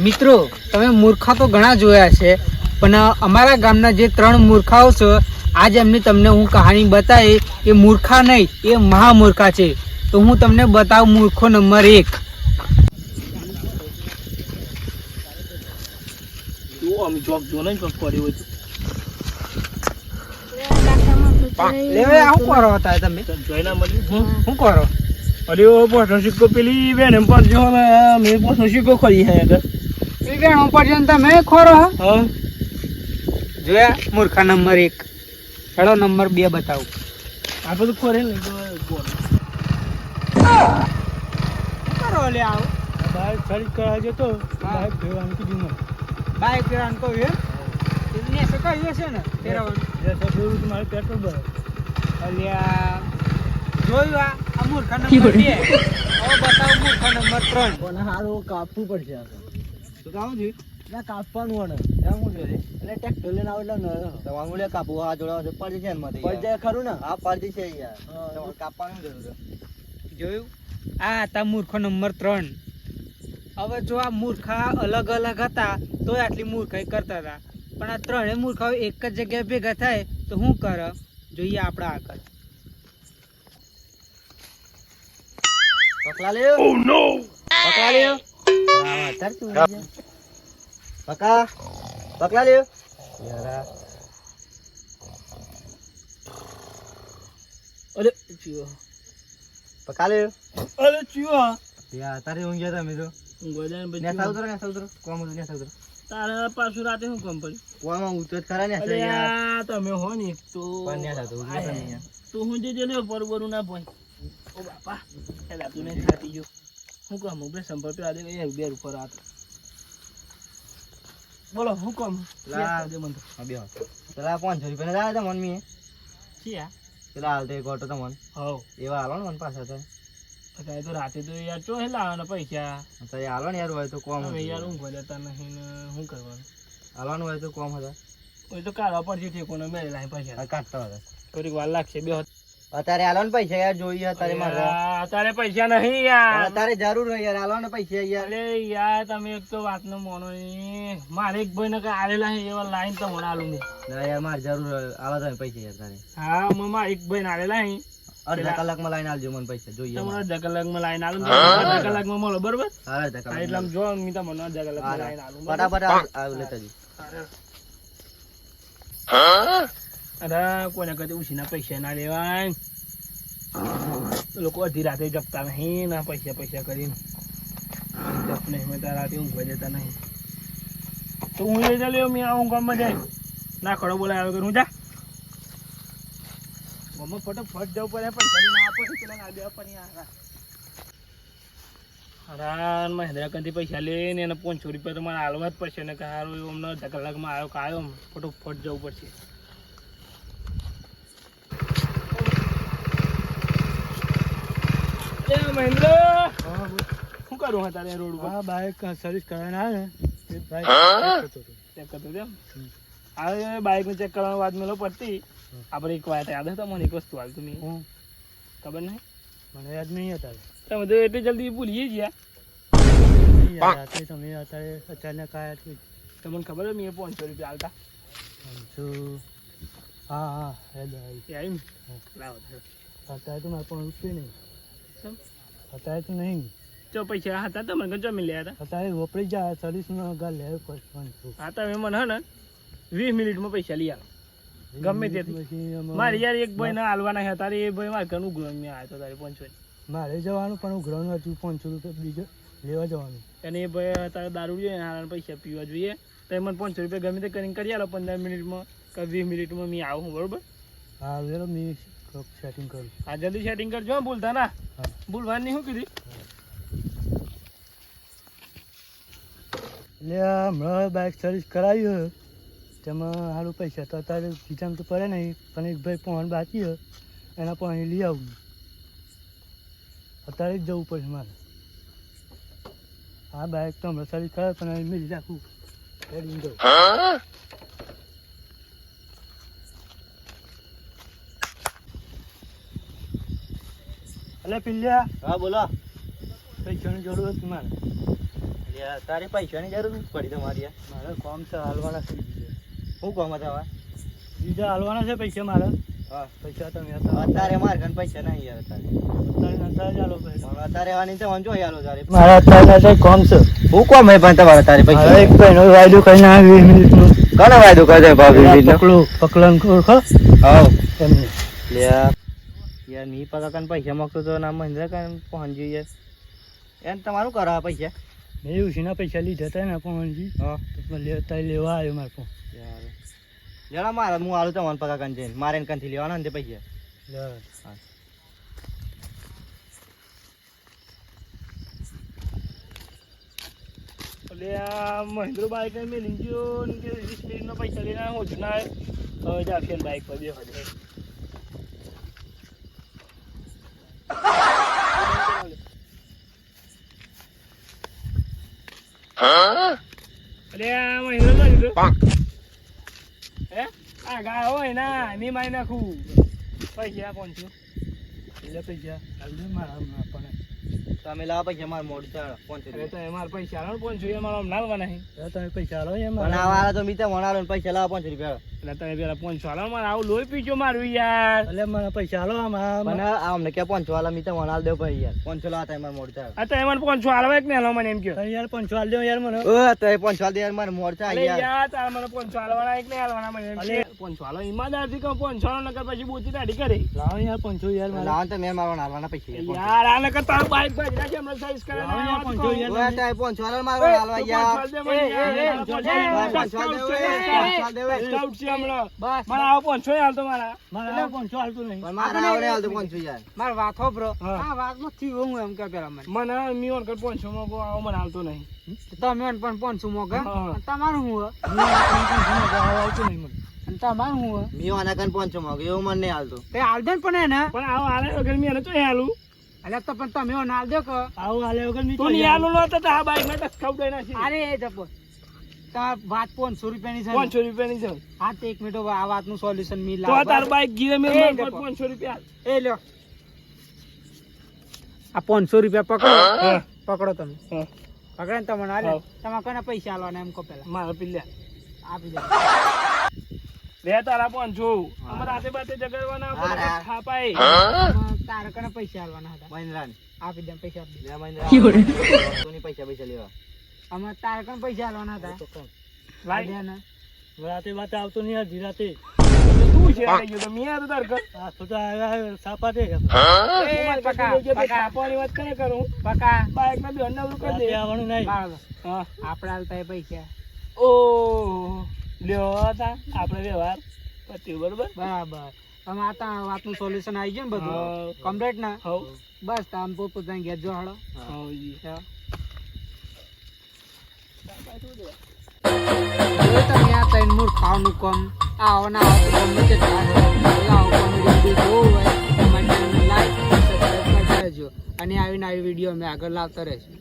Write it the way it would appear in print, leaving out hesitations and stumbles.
મિત્રો તમે મૂર્ખા તો ઘણા જોયા છે, પણ અમારા ગામના જે 3 મૂર્ખાઓ છે, આજ એમની તમને હું કહાની બતાવી. એ મૂર્ખા નહીં, એ મહામૂર્ખા છે. તો હું તમને બતાવું મૂર્ખો નંબર 1. સિક્કો પેલી બેન પર જો મેં પોતો સિક્કો ખરી હે તમે ખોરો જોયા મૂર્ખા નંબર 1. ચલો નંબર 2 બતાવું. આ બધું ખોરે ને કરો લે આવ બાઈક ખરીદ કરવા જતો બાઈક ફેરવાનું કીધું મને. બાઈક ફેરવાનું કહ્યું એમને કહ્યું છે ને ફેરવાનું મારે પેટ્રોલ ભરે અલ્યા જોયું આ મૂર્ખા નંબર 2. હવે બતાવું મૂર્ખા નંબર 3. પણ હારું કાપવું પડશે આ તો કામ છે ના કાપવાનું હોય ને એમ શું છે એટલે ટ્રેક્ટર લઈને આવે એટલે તમારું લે કાપવું આ જોડાવ પડી જાય એમાંથી પડી જાય ખરું ને હા પડી છે યાર તમારે કાપવાનું જરૂર છે. જોયું આ હતા મૂર્ખો નંબર 3. હવે જો આ મૂર્ખા અલગ અલગ હતા તો આટલી મૂર્ખાઈ કરતા હતા, પણ આ 3 મૂર્ખાઓ એક જ જગ્યાએ ભેગા થાય તો શું કરે જોઈએ આપણા આગળ. પકડા લ્યો ઓ નો પકડા લ્યો હા તાર તું પકડા લ્યો યાર અરે ચીઓ પકડા લ્યો અરે ચીઓ યાર તારે ઊંઘ ગયા તમે તો ઊંઘવા ને નેસા ઉતરો કોમ ઉતરો નેસા ઉતરો તારે પાછું રાતે શું કામ પડ્યું કોમાં ઉતર ખરા ને યાર તમે હો ને તો પણ નેસા તો ઉતરો તું હું જે લે બરોબર ના ભાઈ ઓ બાપા એલા તું ને ખાતી જો હું કામ ઉભરે સંપર્ક આ દે એ બે ઉપર આ બોલો હું કામ લા દે મન તો બે પેલા 500 રૂપિયા ના દે મન મી છીયા પેલા હાલ દે ગોટો તો મન હો એવા હાલો ને મન પાછા તો અત્યારે તો રાતે તો યાર ચો હે લાવવાના પૈસા અત્યારે હાલો ને યાર હોય તો કોમ હવે યાર ઊંઘ જતા નહીં ને શું કરવાનું હાલવાનું હોય તો કોમ હતા કોઈ તો કાઢવા પડશે ઠેકોને મેળે લાઈ પૈસા કાઢતા હતા થોડીક વાર લાગશે બે અત્યારે હાલવાના પૈસા યાર જોઈએ અત્યારે મારે અત્યારે પૈસા નહીં યાર અત્યારે જરૂર નહીં યાર હાલવાના પૈસા યાર અરે યાર તમે એક તો વાત નો મોનો નહીં મારે એક ભાઈ ને કઈ આલેલા હે એવા લાઈન તો મને આલું નહીં ના યાર મારે જરૂર આવા તમે પૈસા યાર તારે હા મમ્મા એક ભાઈ ને આલેલા હે અડધા કલાકમાં લાઈન આલજો મને પૈસા જોઈએ તમને અડધા કલાકમાં લાઈન આલું અડધા કલાકમાં મળો બરોબર અડધા કલાક એટલે આમ જો મી તમને અડધા કલાકમાં લાઈન આલું ફટાફટ આવ લેતા જી અરે કોને કદી ઉછીના પૈસા ના લેવાય લોકો અડધી રાતે જપતા નહીં ના પૈસા કરીને જપ નહીં રાતે ઊંઘવા જતા નહીં તો હું એ લ્યો મેં આવું ગામમાં જાય ના ખડો બોલાય આવે કરું જા મમ્મા ફટોફટ જવું પડે પણ ના આપો પેલા ના દેવા પણ હરાન માં હૈદરાબાદથી પૈસા લઈને એને 500 રૂપિયા તો મારે હાલવા જ પડશે ને કે સારું એવું અમને અડધા કલાકમાં આવ્યો કે આવ્યો ફટોફટ જવું પડશે. મહેન્દ્ર શું કરું હા તારે રોડ ઉપર બાઇક સર્વિસ કરવાના આવે ને ચેક કરતો કેમ હવે બાઇકને ચેક કરવાની વાત મેલો પડતી આપણે એક વાત યાદ હતા મને એક વસ્તુ આવી તમે ખબર નહીં મને યાદ નહીં અત્યારે તમે તો એટલી જલ્દી ભૂલીએ ગયા તમે અત્યારે અચાનક આવ્યા તમને ખબર મેં 500 રૂપિયા હાલતા હા હા યાદ આવી લાવો અત્યારે તો મારે પણ રૂપિયા નહીં અત્યારે તો નહીં જો પૈસા હતા તો મને જમી લે હતા અત્યારે વપરી જાય સર્વિસ નો ગા લે હા તમે મને હે ને 20 મિનિટમાં પૈસા લઈ આવો ગમે તેથી મારે યાર એક ભાઈ ના હાલવાના હતા તારે એ ભાઈ મારે ઘણું ગ્રહ મેં આવ્યો તારે 500 મારે જવાનું પણ ગ્રહનું હતું 500 રૂપિયા બીજો લેવા જવાનું અને એ ભાઈ તારે દારૂ જોઈએ હારાના પૈસા પીવા જોઈએ તો મને 500 રૂપિયા ગમે તે કરીને કરી આલો 15 મિનિટમાં કે 20 મિનિટમાં મેં આવું બરોબર હા વેરો મેં સેટિંગ કરું હા જલ્દી સેટિંગ કરજો ભૂલતા ના ભૂલવાની શું કીધી એટલે હમણાં બાઇક સર્વિસ કરાવ્યું તેમાં સારું પૈસા તો અત્યારે ખીચામાં તો પડે નહીં પણ એક ભાઈ પહોંચ બાકી હોય એના પણ લઈ આવું અત્યારે જ જવું પડશે મારે હા બાઇક તો હમણાં સર્વિસ કરાવે પણ મેળવી રાખું રેડી જવું એટલે પિલ્યા હા બોલો પૈસાની જરૂર હતી મારે યાર તારે પૈસાની જરૂર પડી તમારી યાર. મારે કામ છે હાલવાના છે શું કામ હતા બીજા હાલવાના છે પૈસા મારા. હા પૈસા તમે હતા અત્યારે મારે ઘણ પૈસા નહીં યાર અત્યારે ચાલો પૈસા પણ અત્યારે વાની તો વાંચો યાર તારે મારા અત્યારે કામ છે. હું કોમ હે પણ તમારે તારે મારા પૈસા એક ભાઈનો વાયદો કરીને આ 20 મિનિટનો કોનો વાયદો કરે ભાભી પકલન ઓળખો હાઉ એમને લે યાર મી પકા કન પૈસા માંગતો તો ના મહિન્દ્રા કન પહોંચી યાર એમ તમારું કરા પૈસા મેં ઉસીના પૈસા લીધા હતા ને પવનજી. હા તો લેવા આવ્યો મારે પણ યાર જરા મારા હું આલું તમને પકા કન જઈને મારે કન થી લેવાના ને તે પૈસા એટલે આ મહેન્દ્ર બાઈક મેં લીધો ને કે 20 મિનિટનો પૈસા લઈને આવ્યો છું ના હવે જા ફેર બાઈક પર બે હજાર અરે આ મહેન્દ્ર માં લીધો હે આ ગા હોય ના ની માઈ નાખું પૈસા 500 એટલે પૈસા હાલ મારા પણ તમે લાવો પૈસા મારે મોડ ચાલો 500 તો અમાર પૈસા આલો 500 અમારો નાલવા નહીં તમે પૈસા આલો એમ પણ આ વાળા તો મીતે વણાલો ને પૈસા લાવો 500 રૂપિયા એટલે તમે પેલા 500 આલો મારે આવું લોહી પીજો મારું યાર એટલે મને પૈસા આલો પણ આ અમને કે 500 વાળા મીતે વણાલ દેવ ભાઈ યાર 500 લાવો તો મારે મોડ ચાલો આ તો એમાં 500 આલવા એક ને આલો મને એમ કે યાર 500 આલ દો યાર મને ઓ તો 500 દે યાર મારે મોડ ચાલ અરે યાર યાર તાર મને 500 આલવાના એક ને આલવાના મને એમ કે 500 આલો ઈમાનદાર થી કહું 500 આલો નકર પછી બોતી દાઢી કરે લાવો યાર 500 યાર મારા લાવો તો મેં મારવા નાલવાના પૈસા યાર આ નકર તારું બાઈક બાજ રાખે હમણાં સાઈઝ કરે ને યાર 500 યાર ઓ તો 500 વાળા મારવા નાલવા યાર સ્કાઉટ છે હમણાં મારા આવો 500 હાલ તો મારા 500 હાલતું નહીં પણ મારે આવડે હાલ તો 500 યાર માર વાત હોબરો આ વાત નથી હું એમ કે પેલા મને મને મીવન કર 500 માં આવો મને હાલતો નહીં તમે પણ 500 મોગે તમારું હું આવતું નહીં મને અને તમારું હું મી આના કન 500 માંગે એવું મને નહીં હાલતું તે આલદન પણ હે ને પણ આવો હાલે વગર મી એને તો હાલું અલ્યા તો પણ તમે નાલ દો કે આવો હાલે વગર મી તો નહીં હાલું ન તો આ બાઈક માં સ્કાઉટ દઈ નાખી અરે જપો તા વાત 500 રૂપિયાની છે 500 રૂપિયાની છે હા તે એક મિનિટ આ વાતનું સોલ્યુશન મી તો લાવ તાર બાઈક ગીરે મે 500 રૂપિયા એ લ્યો આ 500 રૂપિયા પકડો પકડો તમે પકડે ને તમને હાલે તમે કોને પૈસા આલવાના એમ કો પેલા મારા પિલ્લા આપી દે લે તારા 500 અમાર રાતે બાતે જગાડવાના આપણે ખાપાય તારે કોને પૈસા આલવાના હતા મહિન્દ્રા આપી દે પૈસા આપી દે લે મહિન્દ્રા તોની પૈસા લેવા અમે તારે કોને પૈસા આલવાના હતા લાઈ દે ને રાતે બાતે આવતો નહીં યાર ધીરાતે તું છે આ ગયો તો મિયા તો તાર કર આ તો આ સાપાતે એ પકા પકા પાણી વાત કરે કરું પકા બાઈક માં બી અન્નાવરું કરી દે આવવાનું નહીં હા આપણે આલતા પૈસા ઓ લ્યો તા આપણે વ્યવહાર પત્યું બરોબર બરાબર તમે આ વાતનું સોલ્યુશન આવી ગયું ને બધું કમ્પ્લીટ ના હવ બસ તમે પોતાની ઘેર જો હાડો હવજી તમે આ ત્રણ મૂળ ખાવાનું કમ આવો ના આવો તો ગમે તે થાય આવો કોમેડી વિડીયો જોવું હોય તો અમારી ચેનલને લાઈક સબસ્ક્રાઈબ કરતા રહેજો અને આવી વિડીયો અમે આગળ લાવતા રહીશું.